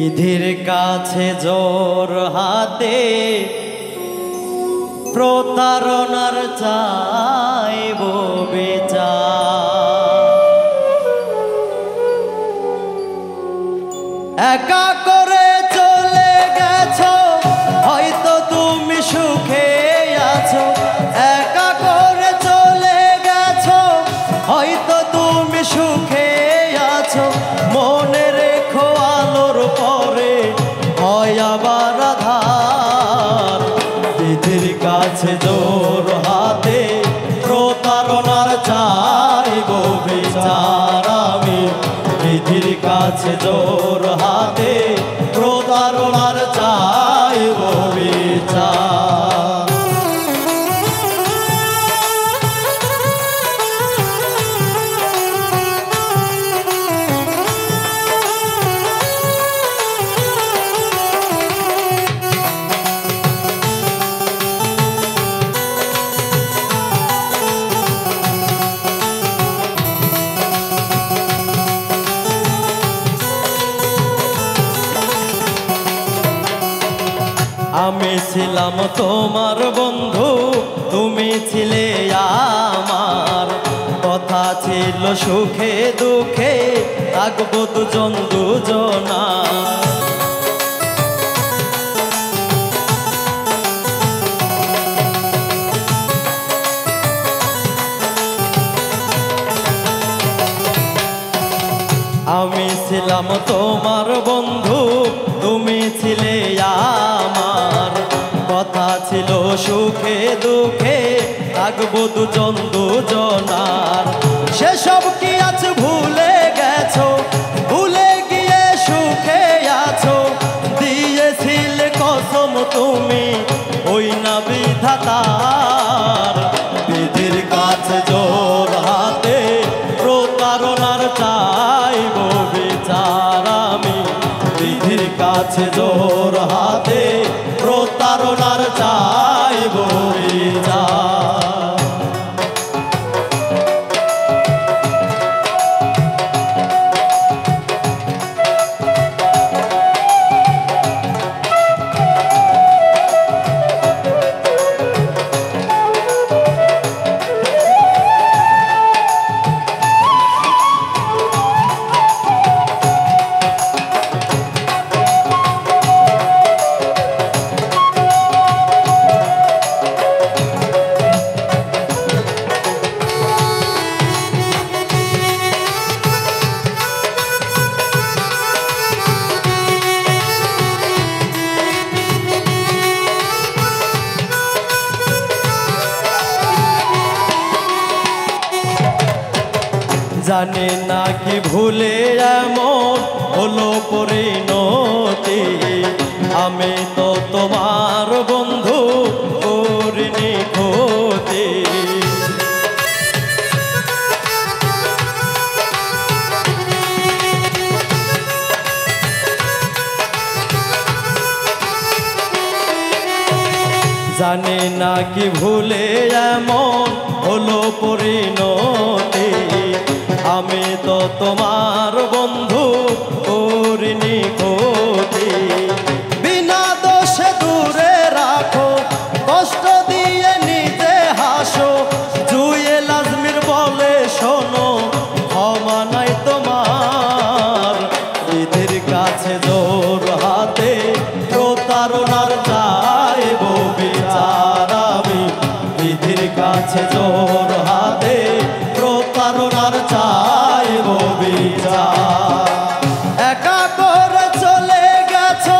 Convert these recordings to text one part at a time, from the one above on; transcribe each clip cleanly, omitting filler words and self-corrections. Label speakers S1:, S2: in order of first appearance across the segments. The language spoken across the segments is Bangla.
S1: বিধির কাছে জোর হাতে প্রতারণার চাইব বিচার। একা করে চলে গেছো, হয়তো তুমি সুখে আছো। একা করে চলে গেছো, হয়তো তুমি সুখে আছো। মনে রেখো আলোর পরে হয় আবার আধার। বিধির কাছে জোর হাতে প্রতারণার চাইব বিচার। আমি বিধির কাছে জোর হাতে প্রতারণার চাইব বিচার। আমি ছিলাম তোমার বন্ধু, তুমি ছিলে আমার। কথা ছিল সুখে দুঃখে থাকবো দুজন দুজনা। আমি ছিলাম তোমার বন্ধু, তুমি ছিলে আমার। কথা ছিল সুখে দুঃখে থাকবো দুজন দুজনার। সেসব কি আজ ভুলে গেছো, ভুলে গিয়ে সুখে আছো। দিয়েছিলে কসম তুমি ওই না বিধাতার। বিধির কাছে জোর হাতে প্রতারণার চাইব বিচার। আমি বিধির কাছে জোর হাতে প্রতারণার চাইব বিচার। জানি না কি ভুলে এমন হলো পরিণতি। আমি তো তোমার বন্ধু করিনি ক্ষতি। জানি না কি ভুলে এমন হলো পরিণতি। আমি তো তোমার বন্ধু করিনি ক্ষতি। বিনা দোষে দূরে রাখো, কষ্ট দিয়ে নিজে হাসো। জুয়েল আজমির বলে শোনো, ক্ষমা নাই তোমার। বিধির কাছে জোর হাতে প্রতারণার চাইব বিচার। আমি বিধির কাছে জোর হাতে প্রতারণার চাইব বিচার। একা করে চলে গেছো,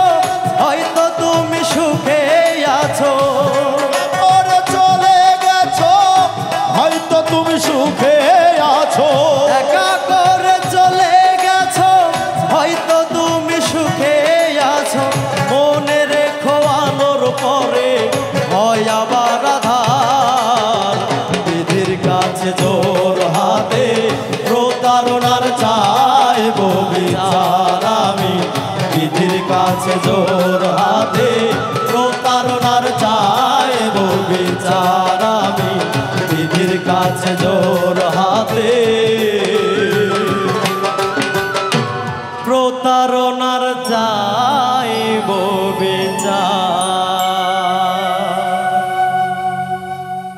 S1: হয়তো তুমি সুখে আছো।
S2: করে চলে গেছো, হয়তো তুমি সুখে আছো।
S1: একা করে চলে গেছো, হয়তো তুমি সুখে আছো। মনে রেখো আলোর পরে হয় আবার আধার। বিধির কাছে জোর হাতে প্রতারণার চাইব বিচার। আমি বিধির কাছে জোর হাতে প্রতারণার চাইব বিচার। আমি বিধির কাছে জোর হাতে প্রতারণার চাই।